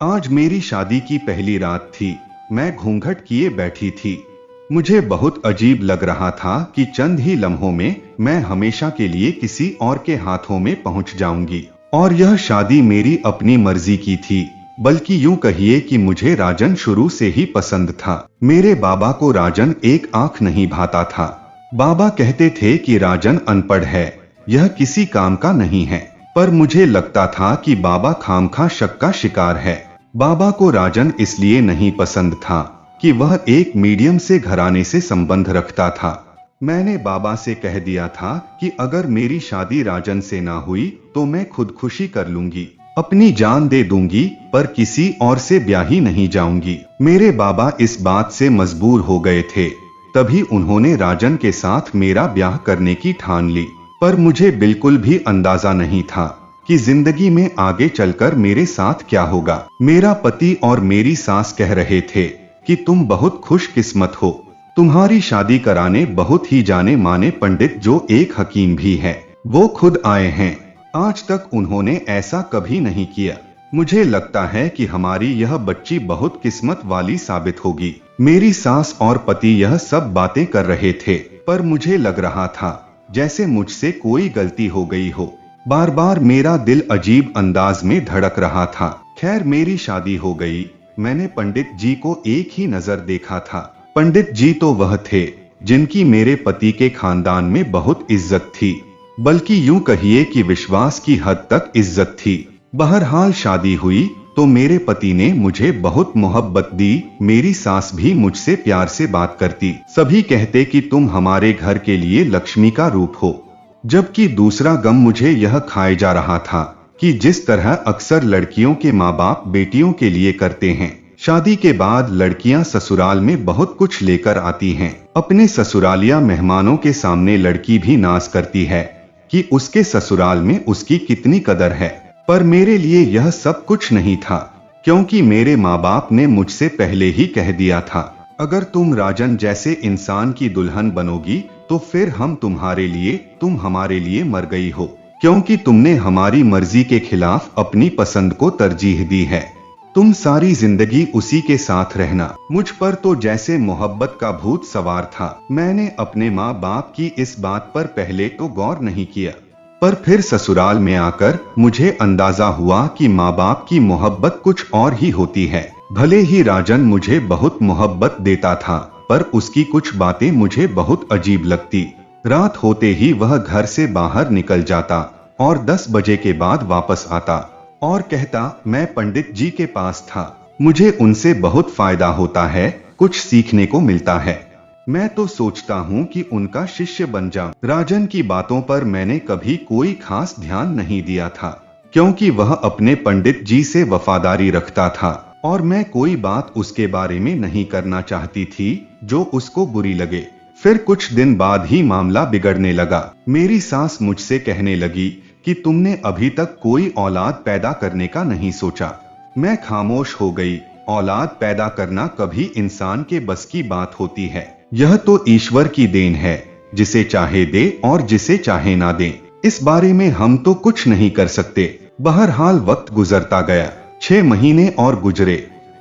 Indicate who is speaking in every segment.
Speaker 1: आज मेरी शादी की पहली रात थी। मैं घूंघट किए बैठी थी। मुझे बहुत अजीब लग रहा था कि चंद ही लम्हों में मैं हमेशा के लिए किसी और के हाथों में पहुंच जाऊंगी। और यह शादी मेरी अपनी मर्जी की थी, बल्कि यूं कहिए कि मुझे राजन शुरू से ही पसंद था। मेरे बाबा को राजन एक आंख नहीं भाता था। बाबा कहते थे कि राजन अनपढ़ है, यह किसी काम का नहीं है। पर मुझे लगता था कि बाबा खामखा शक का शिकार है। बाबा को राजन इसलिए नहीं पसंद था कि वह एक मीडियम से घराने से संबंध रखता था। मैंने बाबा से कह दिया था कि अगर मेरी शादी राजन से ना हुई तो मैं खुदकुशी कर लूंगी, अपनी जान दे दूंगी, पर किसी और से ब्याही नहीं जाऊंगी। मेरे बाबा इस बात से मजबूर हो गए थे, तभी उन्होंने राजन के साथ मेरा ब्याह करने की ठान ली। पर मुझे बिल्कुल भी अंदाजा नहीं था कि जिंदगी में आगे चलकर मेरे साथ क्या होगा। मेरा पति और मेरी सास कह रहे थे कि तुम बहुत खुशकिस्मत हो, तुम्हारी शादी कराने बहुत ही जाने माने पंडित जो एक हकीम भी है, वो खुद आए हैं। आज तक उन्होंने ऐसा कभी नहीं किया। मुझे लगता है कि हमारी यह बच्ची बहुत किस्मत वाली साबित होगी। मेरी सास और पति यह सब बातें कर रहे थे, पर मुझे लग रहा था जैसे मुझसे कोई गलती हो गई हो। बार बार मेरा दिल अजीब अंदाज में धड़क रहा था। खैर, मेरी शादी हो गई। मैंने पंडित जी को एक ही नजर देखा था। पंडित जी तो वह थे जिनकी मेरे पति के खानदान में बहुत इज्जत थी, बल्कि यूं कहिए कि विश्वास की हद तक इज्जत थी। बहरहाल शादी हुई तो मेरे पति ने मुझे बहुत मोहब्बत दी। मेरी सास भी मुझसे प्यार से बात करती। सभी कहते कि तुम हमारे घर के लिए लक्ष्मी का रूप हो। जबकि दूसरा गम मुझे यह खाए जा रहा था कि जिस तरह अक्सर लड़कियों के माँ बाप बेटियों के लिए करते हैं, शादी के बाद लड़कियां ससुराल में बहुत कुछ लेकर आती हैं। अपने ससुरालिया मेहमानों के सामने लड़की भी नाज करती है कि उसके ससुराल में उसकी कितनी कदर है। पर मेरे लिए यह सब कुछ नहीं था, क्योंकि मेरे माँ बाप ने मुझसे पहले ही कह दिया था, अगर तुम राजन जैसे इंसान की दुल्हन बनोगी तो फिर हम तुम हमारे लिए मर गई हो, क्योंकि तुमने हमारी मर्जी के खिलाफ अपनी पसंद को तरजीह दी है। तुम सारी जिंदगी उसी के साथ रहना। मुझ पर तो जैसे मोहब्बत का भूत सवार था। मैंने अपने माँ बाप की इस बात पर पहले तो गौर नहीं किया, पर फिर ससुराल में आकर मुझे अंदाजा हुआ कि माँ बाप की मोहब्बत कुछ और ही होती है। भले ही राजन मुझे बहुत मोहब्बत देता था, पर उसकी कुछ बातें मुझे बहुत अजीब लगती। रात होते ही वह घर से बाहर निकल जाता और 10 बजे के बाद वापस आता और कहता, मैं पंडित जी के पास था, मुझे उनसे बहुत फायदा होता है, कुछ सीखने को मिलता है। मैं तो सोचता हूँ कि उनका शिष्य बन जाऊं। राजन की बातों पर मैंने कभी कोई खास ध्यान नहीं दिया था, क्योंकि वह अपने पंडित जी से वफादारी रखता था और मैं कोई बात उसके बारे में नहीं करना चाहती थी जो उसको बुरी लगे। फिर कुछ दिन बाद ही मामला बिगड़ने लगा। मेरी सास मुझसे कहने लगी कि तुमने अभी तक कोई औलाद पैदा करने का नहीं सोचा। मैं खामोश हो गई। औलाद पैदा करना कभी इंसान के बस की बात होती है? यह तो ईश्वर की देन है, जिसे चाहे दे और जिसे चाहे ना दे। इस बारे में हम तो कुछ नहीं कर सकते। बहरहाल वक्त गुजरता गया। 6 महीने और गुजरे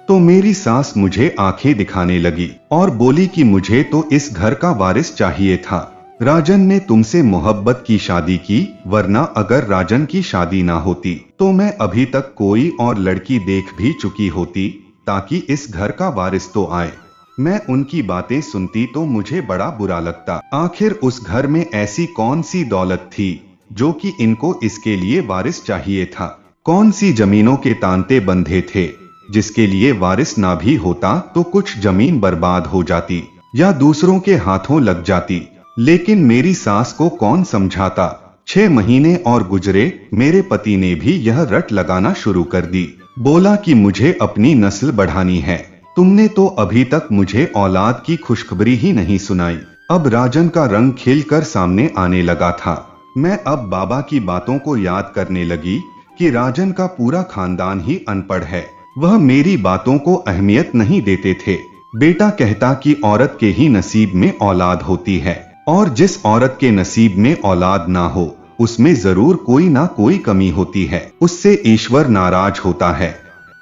Speaker 1: तो मेरी सास मुझे आंखें दिखाने लगी और बोली कि मुझे तो इस घर का वारिस चाहिए था। राजन ने तुमसे मोहब्बत की शादी की, वरना अगर राजन की शादी ना होती तो मैं अभी तक कोई और लड़की देख भी चुकी होती, ताकि इस घर का वारिस तो आए। मैं उनकी बातें सुनती तो मुझे बड़ा बुरा लगता। आखिर उस घर में ऐसी कौन सी दौलत थी जो कि इनको इसके लिए वारिस चाहिए था? कौन सी जमीनों के तांते बंधे थे जिसके लिए वारिस ना भी होता तो कुछ जमीन बर्बाद हो जाती या दूसरों के हाथों लग जाती? लेकिन मेरी सास को कौन समझाता। 6 महीने और गुजरे। मेरे पति ने भी यह रट लगाना शुरू कर दी। बोला कि मुझे अपनी नस्ल बढ़ानी है। तुमने तो अभी तक मुझे औलाद की खुशखबरी ही नहीं सुनाई। अब राजन का रंग खिलकर सामने आने लगा था। मैं अब बाबा की बातों को याद करने लगी कि राजन का पूरा खानदान ही अनपढ़ है। वह मेरी बातों को अहमियत नहीं देते थे। बेटा कहता कि औरत के ही नसीब में औलाद होती है और जिस औरत के नसीब में औलाद ना हो उसमें जरूर कोई ना कोई कमी होती है, उससे ईश्वर नाराज होता है।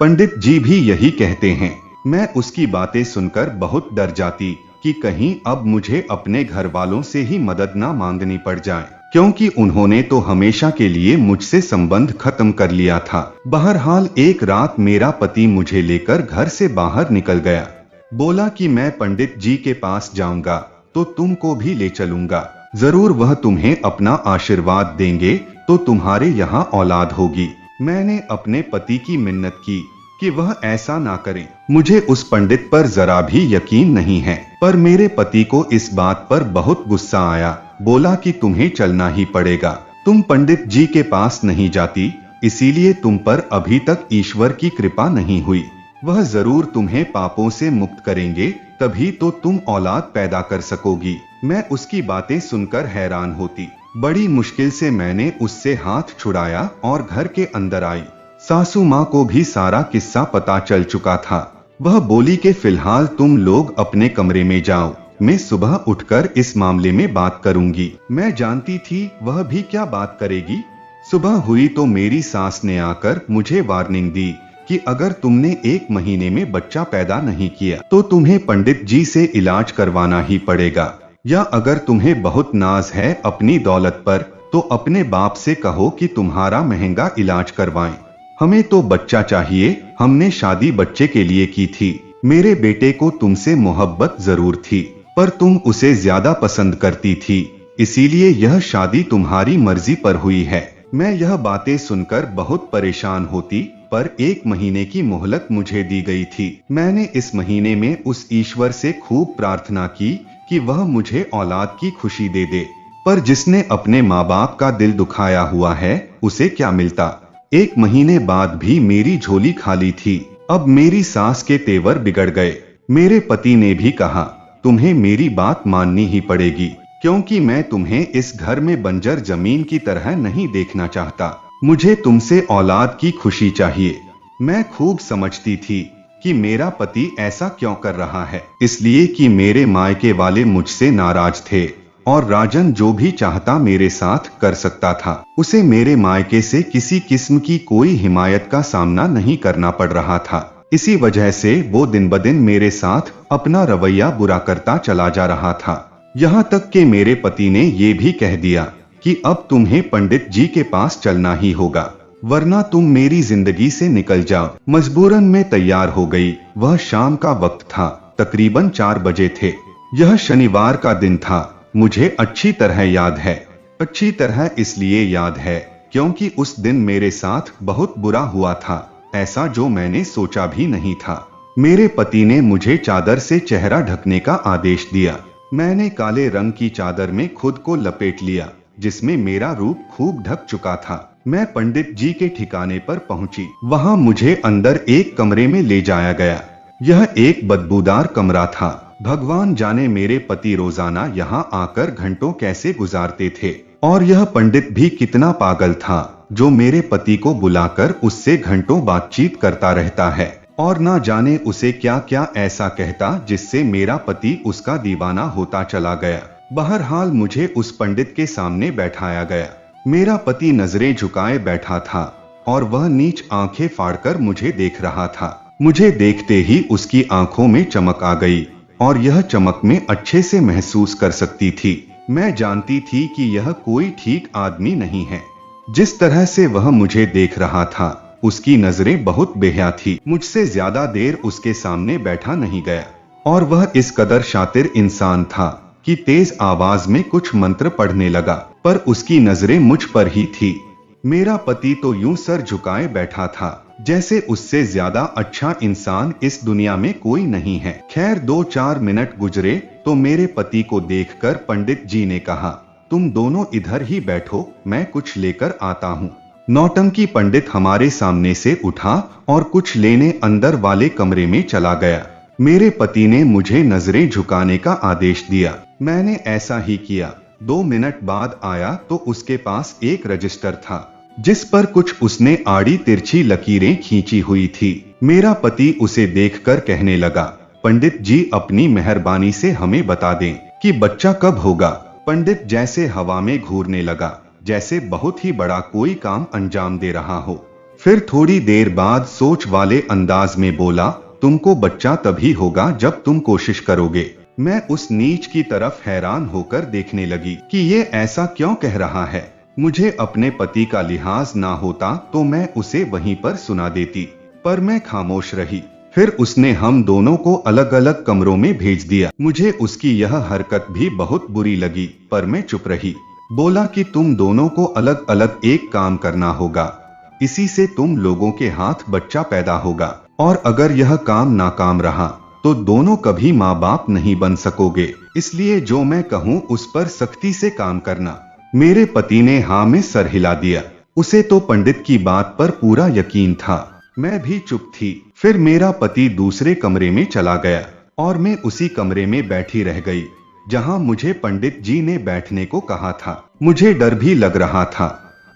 Speaker 1: पंडित जी भी यही कहते हैं। मैं उसकी बातें सुनकर बहुत डर जाती कि कहीं अब मुझे अपने घर वालों से ही मदद ना मांगनी पड़ जाए, क्योंकि उन्होंने तो हमेशा के लिए मुझसे संबंध खत्म कर लिया था। बहरहाल एक रात मेरा पति मुझे लेकर घर से बाहर निकल गया। बोला कि मैं पंडित जी के पास जाऊंगा तो तुमको भी ले चलूंगा, जरूर वह तुम्हें अपना आशीर्वाद देंगे तो तुम्हारे यहाँ औलाद होगी। मैंने अपने पति की मिन्नत की कि वह ऐसा ना करें। मुझे उस पंडित पर जरा भी यकीन नहीं है, पर मेरे पति को इस बात पर बहुत गुस्सा आया। बोला कि तुम्हें चलना ही पड़ेगा, तुम पंडित जी के पास नहीं जाती, इसीलिए तुम पर अभी तक ईश्वर की कृपा नहीं हुई। वह जरूर तुम्हें पापों से मुक्त करेंगे, तभी तो तुम औलाद पैदा कर सकोगी। मैं उसकी बातें सुनकर हैरान होती। बड़ी मुश्किल से मैंने उससे हाथ छुड़ाया और घर के अंदर आई। सासू माँ को भी सारा किस्सा पता चल चुका था। वह बोली कि फिलहाल तुम लोग अपने कमरे में जाओ, मैं सुबह उठकर इस मामले में बात करूंगी। मैं जानती थी वह भी क्या बात करेगी। सुबह हुई तो मेरी सास ने आकर मुझे वार्निंग दी कि अगर तुमने 1 महीने में बच्चा पैदा नहीं किया तो तुम्हें पंडित जी से इलाज करवाना ही पड़ेगा, या अगर तुम्हें बहुत नाज है अपनी दौलत पर तो अपने बाप से कहो कि तुम्हारा महंगा इलाज करवाएं। हमें तो बच्चा चाहिए, हमने शादी बच्चे के लिए की थी। मेरे बेटे को तुमसे मोहब्बत जरूर थी, पर तुम उसे ज्यादा पसंद करती थी, इसीलिए यह शादी तुम्हारी मर्जी पर हुई है। मैं यह बातें सुनकर बहुत परेशान होती, पर 1 महीने की मोहलत मुझे दी गई थी। मैंने इस महीने में उस ईश्वर से खूब प्रार्थना की कि वह मुझे औलाद की खुशी दे दे, पर जिसने अपने माँ बाप का दिल दुखाया हुआ है उसे क्या मिलता। 1 महीने बाद भी मेरी झोली खाली थी। अब मेरी सास के तेवर बिगड़ गए। मेरे पति ने भी कहा तुम्हें मेरी बात माननी ही पड़ेगी, क्योंकि मैं तुम्हें इस घर में बंजर जमीन की तरह नहीं देखना चाहता। मुझे तुमसे औलाद की खुशी चाहिए। मैं खूब समझती थी कि मेरा पति ऐसा क्यों कर रहा है, इसलिए कि मेरे मायके वाले मुझसे नाराज थे और राजन जो भी चाहता मेरे साथ कर सकता था। उसे मेरे मायके से किसी किस्म की कोई हिमायत का सामना नहीं करना पड़ रहा था। इसी वजह से वो दिन ब दिन मेरे साथ अपना रवैया बुरा करता चला जा रहा था। यहाँ तक कि मेरे पति ने ये भी कह दिया कि अब तुम्हें पंडित जी के पास चलना ही होगा, वरना तुम मेरी जिंदगी से निकल जाओ। मजबूरन मैं तैयार हो गई। वह शाम का वक्त था, तकरीबन 4 बजे थे। यह शनिवार का दिन था। मुझे अच्छी तरह याद है। अच्छी तरह इसलिए याद है क्योंकि उस दिन मेरे साथ बहुत बुरा हुआ था, ऐसा जो मैंने सोचा भी नहीं था। मेरे पति ने मुझे चादर से चेहरा ढकने का आदेश दिया। मैंने काले रंग की चादर में खुद को लपेट लिया, जिसमें मेरा रूप खूब ढक चुका था। मैं पंडित जी के ठिकाने पर पहुंची। वहां मुझे अंदर एक कमरे में ले जाया गया। यह एक बदबूदार कमरा था। भगवान जाने मेरे पति रोजाना यहाँ आकर घंटों कैसे गुजारते थे, और यह पंडित भी कितना पागल था जो मेरे पति को बुलाकर उससे घंटों बातचीत करता रहता है, और ना जाने उसे क्या क्या ऐसा कहता जिससे मेरा पति उसका दीवाना होता चला गया। बहरहाल मुझे उस पंडित के सामने बैठाया गया। मेरा पति नजरें झुकाए बैठा था और वह नीच आंखें फाड़कर मुझे देख रहा था। मुझे देखते ही उसकी आंखों में चमक आ गई और यह चमक में अच्छे से महसूस कर सकती थी। मैं जानती थी कि यह कोई ठीक आदमी नहीं है। जिस तरह से वह मुझे देख रहा था उसकी नजरें बहुत बेहया थी। मुझसे ज्यादा देर उसके सामने बैठा नहीं गया और वह इस कदर शातिर इंसान था कि तेज आवाज में कुछ मंत्र पढ़ने लगा, पर उसकी नजरें मुझ पर ही थी। मेरा पति तो यूं सर झुकाए बैठा था जैसे उससे ज्यादा अच्छा इंसान इस दुनिया में कोई नहीं है। खैर 2-4 मिनट गुजरे तो मेरे पति को देखकर पंडित जी ने कहा तुम दोनों इधर ही बैठो, मैं कुछ लेकर आता हूँ। नौटंकी पंडित हमारे सामने से उठा और कुछ लेने अंदर वाले कमरे में चला गया। मेरे पति ने मुझे नजरें झुकाने का आदेश दिया। मैंने ऐसा ही किया। 2 मिनट बाद आया तो उसके पास एक रजिस्टर था जिस पर कुछ उसने आड़ी तिरछी लकीरें खींची हुई थी। मेरा पति उसे देखकर कहने लगा पंडित जी अपनी मेहरबानी से हमें बता दें कि बच्चा कब होगा। पंडित जैसे हवा में घूरने लगा, जैसे बहुत ही बड़ा कोई काम अंजाम दे रहा हो। फिर थोड़ी देर बाद सोच वाले अंदाज में बोला, तुमको बच्चा तभी होगा जब तुम कोशिश करोगे। मैं उस नीच की तरफ हैरान होकर देखने लगी कि ये ऐसा क्यों कह रहा है। मुझे अपने पति का लिहाज ना होता तो मैं उसे वहीं पर सुना देती, पर मैं खामोश रही। फिर उसने हम दोनों को अलग अलग कमरों में भेज दिया। मुझे उसकी यह हरकत भी बहुत बुरी लगी, पर मैं चुप रही। बोला कि तुम दोनों को अलग अलग एक काम करना होगा, इसी से तुम लोगों के हाथ बच्चा पैदा होगा, और अगर यह काम नाकाम रहा तो दोनों कभी माँ बाप नहीं बन सकोगे। इसलिए जो मैं कहूँ उस पर सख्ती से काम करना। मेरे पति ने हाँ में सर हिला दिया। उसे तो पंडित की बात पर पूरा यकीन था। मैं भी चुप थी। फिर मेरा पति दूसरे कमरे में चला गया और मैं उसी कमरे में बैठी रह गई जहां मुझे पंडित जी ने बैठने को कहा था। मुझे डर भी लग रहा था।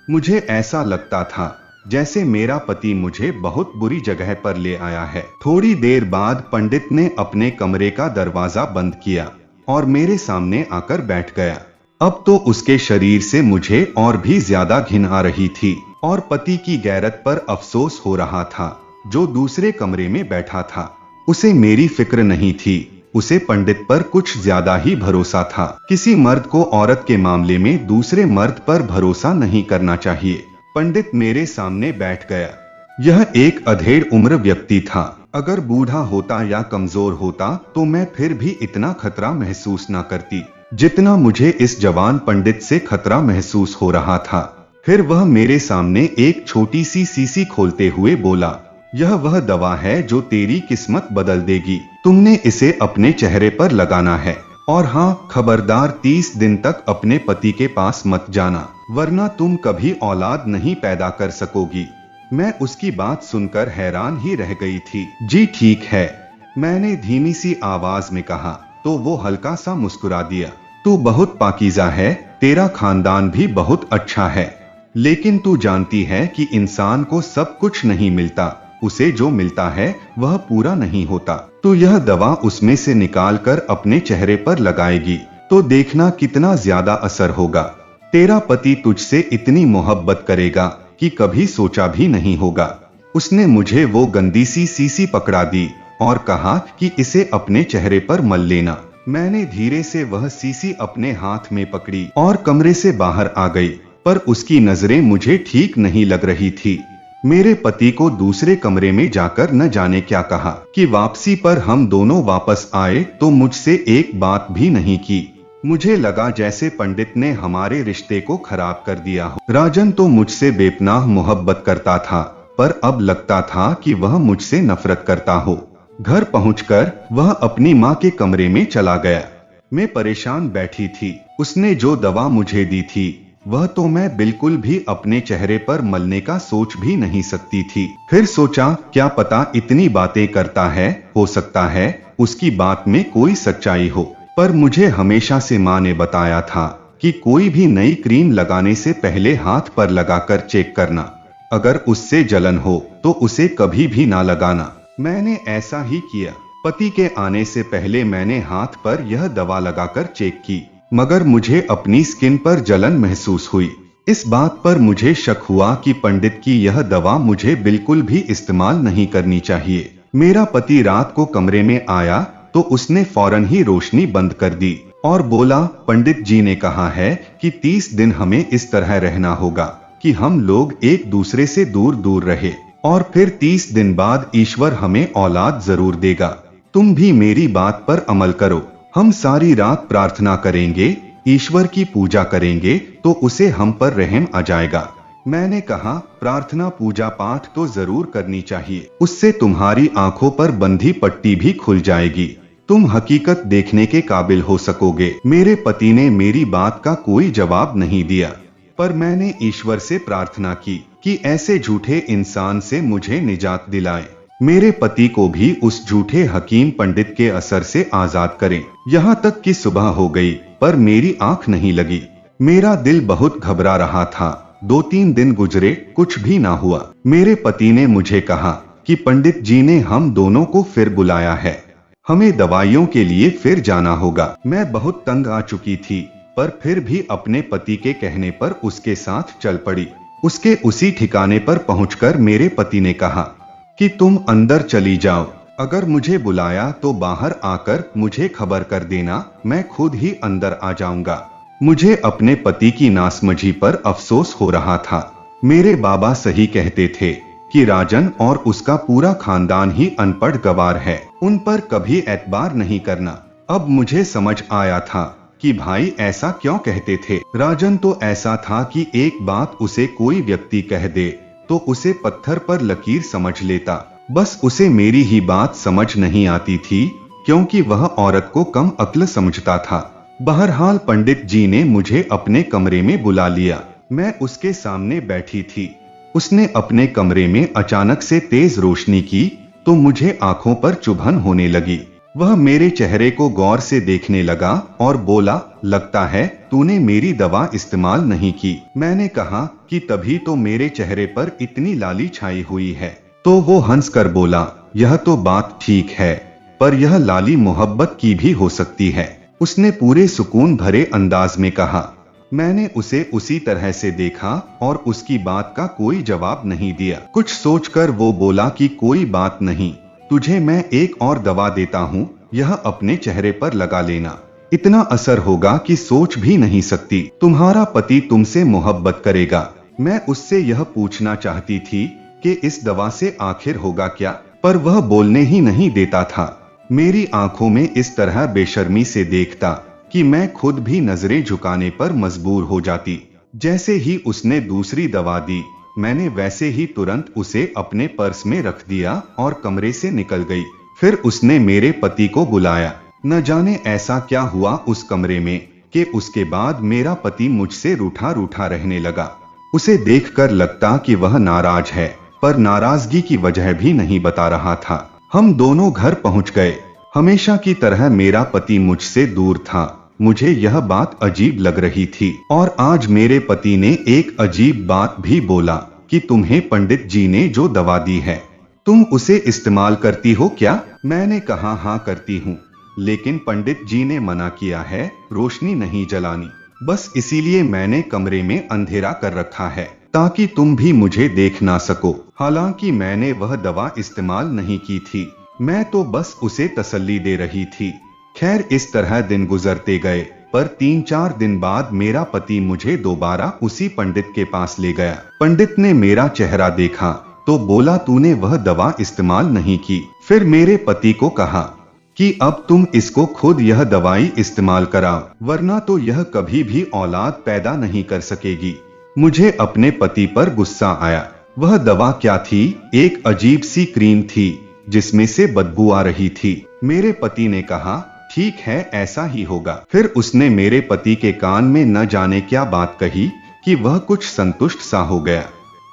Speaker 1: मुझे ऐसा लगता था जैसे मेरा पति मुझे बहुत बुरी जगह पर ले आया है। थोड़ी देर बाद पंडित ने अपने कमरे का दरवाजा बंद किया और मेरे सामने आकर बैठ गया। अब तो उसके शरीर से मुझे और भी ज्यादा घिन आ रही थी और पति की गैरत पर अफसोस हो रहा था जो दूसरे कमरे में बैठा था। उसे मेरी फिक्र नहीं थी, उसे पंडित पर कुछ ज्यादा ही भरोसा था। किसी मर्द को औरत के मामले में दूसरे मर्द पर भरोसा नहीं करना चाहिए। पंडित मेरे सामने बैठ गया। यह एक अधेड़ उम्र व्यक्ति था। अगर बूढ़ा होता या कमजोर होता तो मैं फिर भी इतना खतरा महसूस न करती जितना मुझे इस जवान पंडित से खतरा महसूस हो रहा था। फिर वह मेरे सामने एक छोटी सी शीशी खोलते हुए बोला, यह वह दवा है जो तेरी किस्मत बदल देगी। तुमने इसे अपने चेहरे पर लगाना है, और हाँ, खबरदार 30 दिन तक अपने पति के पास मत जाना, वरना तुम कभी औलाद नहीं पैदा कर सकोगी। मैं उसकी बात सुनकर हैरान ही रह गई थी। जी ठीक है, मैंने धीमी सी आवाज में कहा, तो वो हल्का सा मुस्कुरा दिया। तू बहुत पाकीज़ा है, तेरा खानदान भी बहुत अच्छा है, लेकिन तू जानती है कि इंसान को सब कुछ नहीं मिलता, उसे जो मिलता है वह पूरा नहीं होता। तो यह दवा उसमें से निकाल कर अपने चेहरे पर लगाएगी तो देखना कितना ज्यादा असर होगा। तेरा पति तुझसे इतनी मोहब्बत करेगा कि कभी सोचा भी नहीं होगा। उसने मुझे वो गंदी सी शीशी पकड़ा दी और कहा कि इसे अपने चेहरे पर मल लेना। मैंने धीरे से वह शीशी अपने हाथ में पकड़ी और कमरे से बाहर आ गई, पर उसकी नजरें मुझे ठीक नहीं लग रही थी। मेरे पति को दूसरे कमरे में जाकर न जाने क्या कहा कि वापसी पर हम दोनों वापस आए तो मुझसे एक बात भी नहीं की। मुझे लगा जैसे पंडित ने हमारे रिश्ते को खराब कर दिया हो। राजन तो मुझसे बेपनाह मोहब्बत करता था, पर अब लगता था कि वह मुझसे नफरत करता हो। घर पहुंचकर वह अपनी माँ के कमरे में चला गया। मैं परेशान बैठी थी। उसने जो दवा मुझे दी थी वह तो मैं बिल्कुल भी अपने चेहरे पर मलने का सोच भी नहीं सकती थी। फिर सोचा क्या पता इतनी बातें करता है, हो सकता है उसकी बात में कोई सच्चाई हो। पर मुझे हमेशा से माँ ने बताया था कि कोई भी नई क्रीम लगाने से पहले हाथ पर लगाकर चेक करना, अगर उससे जलन हो तो उसे कभी भी ना लगाना। मैंने ऐसा ही किया। पति के आने से पहले मैंने हाथ पर यह दवा लगाकर चेक की, मगर मुझे अपनी स्किन पर जलन महसूस हुई। इस बात पर मुझे शक हुआ कि पंडित की यह दवा मुझे बिल्कुल भी इस्तेमाल नहीं करनी चाहिए। मेरा पति रात को कमरे में आया तो उसने फौरन ही रोशनी बंद कर दी और बोला, पंडित जी ने कहा है कि 30 दिन हमें इस तरह रहना होगा कि हम लोग एक दूसरे से दूर दूर रहे, और फिर 30 दिन बाद ईश्वर हमें औलाद जरूर देगा। तुम भी मेरी बात पर अमल करो। हम सारी रात प्रार्थना करेंगे, ईश्वर की पूजा करेंगे तो उसे हम पर रहम आ जाएगा। मैंने कहा, प्रार्थना पूजा पाठ तो जरूर करनी चाहिए, उससे तुम्हारी आंखों पर बंधी पट्टी भी खुल जाएगी, तुम हकीकत देखने के काबिल हो सकोगे। मेरे पति ने मेरी बात का कोई जवाब नहीं दिया, पर मैंने ईश्वर से प्रार्थना की कि ऐसे झूठे इंसान से मुझे निजात दिलाए। मेरे पति को भी उस झूठे हकीम पंडित के असर से आजाद करें। यहाँ तक कि सुबह हो गई पर मेरी आंख नहीं लगी। मेरा दिल बहुत घबरा रहा था। 2-3 दिन गुजरे, कुछ भी ना हुआ। मेरे पति ने मुझे कहा कि पंडित जी ने हम दोनों को फिर बुलाया है, हमें दवाइयों के लिए फिर जाना होगा। मैं बहुत तंग आ चुकी थी, पर फिर भी अपने पति के कहने पर उसके साथ चल पड़ी। उसके उसी ठिकाने पर पहुंचकर मेरे पति ने कहा कि तुम अंदर चली जाओ, अगर मुझे बुलाया तो बाहर आकर मुझे खबर कर देना, मैं खुद ही अंदर आ जाऊंगा। मुझे अपने पति की नासमझी पर अफसोस हो रहा था। मेरे बाबा सही कहते थे कि राजन और उसका पूरा खानदान ही अनपढ़ गवार है, उन पर कभी एतबार नहीं करना। अब मुझे समझ आया था कि भाई ऐसा क्यों कहते थे। राजन तो ऐसा था कि एक बात उसे कोई व्यक्ति कह दे तो उसे पत्थर पर लकीर समझ लेता। बस उसे मेरी ही बात समझ नहीं आती थी, क्योंकि वह औरत को कम अक्ल समझता था। बहरहाल पंडित जी ने मुझे अपने कमरे में बुला लिया। मैं उसके सामने बैठी थी। उसने अपने कमरे में अचानक से तेज रोशनी की तो मुझे आंखों पर चुभन होने लगी। वह मेरे चेहरे को गौर से देखने लगा और बोला, लगता है तूने मेरी दवा इस्तेमाल नहीं की। मैंने कहा कि तभी तो मेरे चेहरे पर इतनी लाली छाई हुई है। तो वो हंसकर बोला, यह तो बात ठीक है, पर यह लाली मोहब्बत की भी हो सकती है। उसने पूरे सुकून भरे अंदाज में कहा। मैंने उसे उसी तरह से देखा और उसकी बात का कोई जवाब नहीं दिया। कुछ सोचकर वो बोला कि कोई बात नहीं, तुझे मैं एक और दवा देता हूँ, यह अपने चेहरे पर लगा लेना, इतना असर होगा कि सोच भी नहीं सकती। तुम्हारा पति तुमसे मोहब्बत करेगा। मैं उससे यह पूछना चाहती थी कि इस दवा से आखिर होगा क्या, पर वह बोलने ही नहीं देता था। मेरी आंखों में इस तरह बेशर्मी से देखता कि मैं खुद भी नजरें झुकाने पर मजबूर हो जाती। जैसे ही उसने दूसरी दवा दी, मैंने वैसे ही तुरंत उसे अपने पर्स में रख दिया और कमरे से निकल गई। फिर उसने मेरे पति को बुलाया। न जाने ऐसा क्या हुआ उस कमरे में कि उसके बाद मेरा पति मुझसे रूठा रूठा रहने लगा। उसे देखकर लगता कि वह नाराज है, पर नाराजगी की वजह भी नहीं बता रहा था। हम दोनों घर पहुंच गए। हमेशा की तरह मेरा पति मुझसे दूर था। मुझे यह बात अजीब लग रही थी और आज मेरे पति ने एक अजीब बात भी बोला कि तुम्हें पंडित जी ने जो दवा दी है, तुम उसे इस्तेमाल करती हो क्या? मैंने कहा हाँ करती हूँ, लेकिन पंडित जी ने मना किया है रोशनी नहीं जलानी। बस इसीलिए मैंने कमरे में अंधेरा कर रखा है ताकि तुम भी मुझे देख ना सको। हालांकि मैंने वह दवा इस्तेमाल नहीं की थी, मैं तो बस उसे तसल्ली दे रही थी। खैर इस तरह दिन गुजरते गए, पर 3-4 दिन बाद मेरा पति मुझे दोबारा उसी पंडित के पास ले गया। पंडित ने मेरा चेहरा देखा तो बोला, तूने वह दवा इस्तेमाल नहीं की। फिर मेरे पति को कहा कि अब तुम इसको खुद यह दवाई इस्तेमाल कराओ, वरना तो यह कभी भी औलाद पैदा नहीं कर सकेगी। मुझे अपने पति पर गुस्सा आया। वह दवा क्या थी? एक अजीब सी क्रीम थी जिसमें से बदबू आ रही थी। मेरे पति ने कहा, ठीक है ऐसा ही होगा। फिर उसने मेरे पति के कान में न जाने क्या बात कही कि वह कुछ संतुष्ट सा हो गया।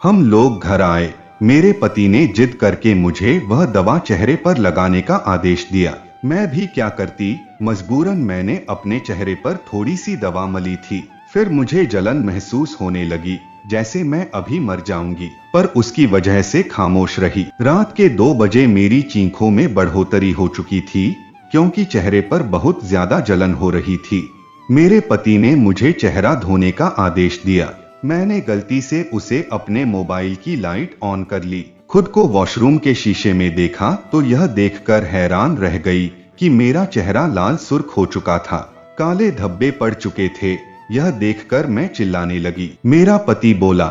Speaker 1: हम लोग घर आए। मेरे पति ने जिद करके मुझे वह दवा चेहरे पर लगाने का आदेश दिया। मैं भी क्या करती, मजबूरन मैंने अपने चेहरे पर थोड़ी सी दवा मली थी। फिर मुझे जलन महसूस होने लगी, जैसे मैं अभी मर जाऊंगी, पर उसकी वजह से खामोश रही। रात के 2 बजे मेरी चीखों में बढ़ोतरी हो चुकी थी, क्योंकि चेहरे पर बहुत ज्यादा जलन हो रही थी। मेरे पति ने मुझे चेहरा धोने का आदेश दिया। मैंने गलती से उसे अपने मोबाइल की लाइट ऑन कर ली। खुद को वॉशरूम के शीशे में देखा तो यह देखकर हैरान रह गई कि मेरा चेहरा लाल सुर्ख हो चुका था, काले धब्बे पड़ चुके थे। यह देखकर मैं चिल्लाने लगी। मेरा पति बोला,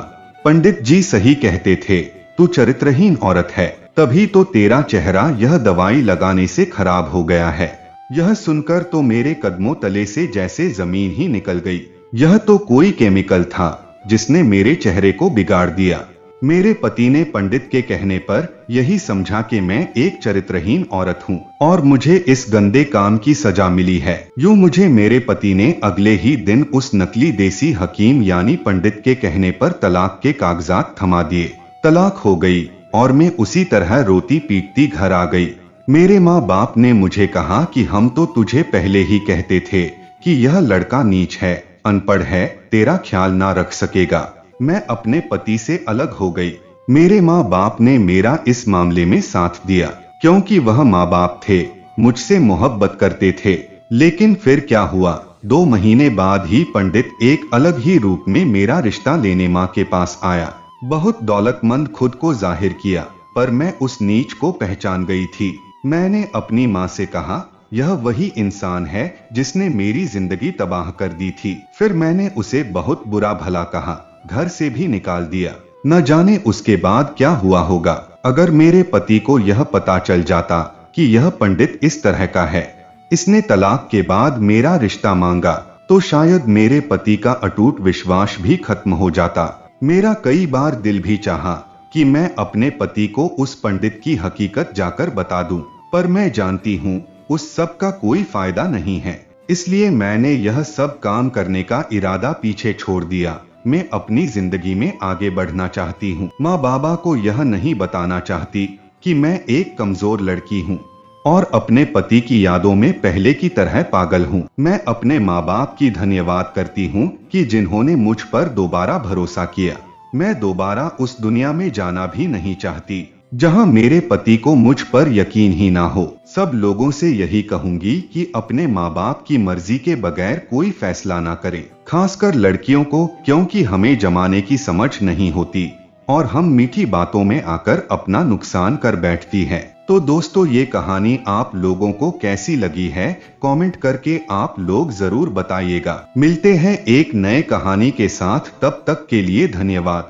Speaker 1: पंडित जी सही कहते थे, तू चरित्रहीन औरत है, तभी तो तेरा चेहरा यह दवाई लगाने से खराब हो गया है। यह सुनकर तो मेरे कदमों तले से जैसे जमीन ही निकल गई। यह तो कोई केमिकल था जिसने मेरे चेहरे को बिगाड़ दिया। मेरे पति ने पंडित के कहने पर यही समझा कि मैं एक चरित्रहीन औरत हूँ और मुझे इस गंदे काम की सजा मिली है। यूं मुझे मेरे पति ने अगले ही दिन उस नकली देसी हकीम यानी पंडित के कहने पर तलाक के कागजात थमा दिए। तलाक हो गई और मैं उसी तरह रोती पीटती घर आ गई। मेरे माँ बाप ने मुझे कहा कि हम तो तुझे पहले ही कहते थे कि यह लड़का नीच है, अनपढ़ है, तेरा ख्याल ना रख सकेगा। मैं अपने पति से अलग हो गई। मेरे माँ बाप ने मेरा इस मामले में साथ दिया, क्योंकि वह माँ बाप थे, मुझसे मोहब्बत करते थे। लेकिन फिर क्या हुआ, 2 महीने बाद ही पंडित एक अलग ही रूप में मेरा रिश्ता लेने माँ के पास आया। बहुत दौलतमंद खुद को जाहिर किया, पर मैं उस नीच को पहचान गई थी। मैंने अपनी माँ से कहा, यह वही इंसान है जिसने मेरी जिंदगी तबाह कर दी थी। फिर मैंने उसे बहुत बुरा भला कहा, घर से भी निकाल दिया। न जाने उसके बाद क्या हुआ होगा। अगर मेरे पति को यह पता चल जाता कि यह पंडित इस तरह का है, इसने तलाक के बाद मेरा रिश्ता मांगा, तो शायद मेरे पति का अटूट विश्वास भी खत्म हो जाता। मेरा कई बार दिल भी चाहा कि मैं अपने पति को उस पंडित की हकीकत जाकर बता दूं, पर मैं जानती हूँ उस सब का कोई फायदा नहीं है। इसलिए मैंने यह सब काम करने का इरादा पीछे छोड़ दिया। मैं अपनी जिंदगी में आगे बढ़ना चाहती हूँ। माँ बाबा को यह नहीं बताना चाहती कि मैं एक कमजोर लड़की हूँ और अपने पति की यादों में पहले की तरह पागल हूँ। मैं अपने माँ बाप की धन्यवाद करती हूँ कि जिन्होंने मुझ पर दोबारा भरोसा किया। मैं दोबारा उस दुनिया में जाना भी नहीं चाहती जहां मेरे पति को मुझ पर यकीन ही ना हो। सब लोगों से यही कहूंगी कि अपने माँ बाप की मर्जी के बगैर कोई फैसला ना करें, खासकर लड़कियों को, क्योंकि हमें जमाने की समझ नहीं होती और हम मीठी बातों में आकर अपना नुकसान कर बैठती है। तो दोस्तों, ये कहानी आप लोगों को कैसी लगी है, कमेंट करके आप लोग जरूर बताइएगा। मिलते हैं एक नए कहानी के साथ, तब तक के लिए धन्यवाद।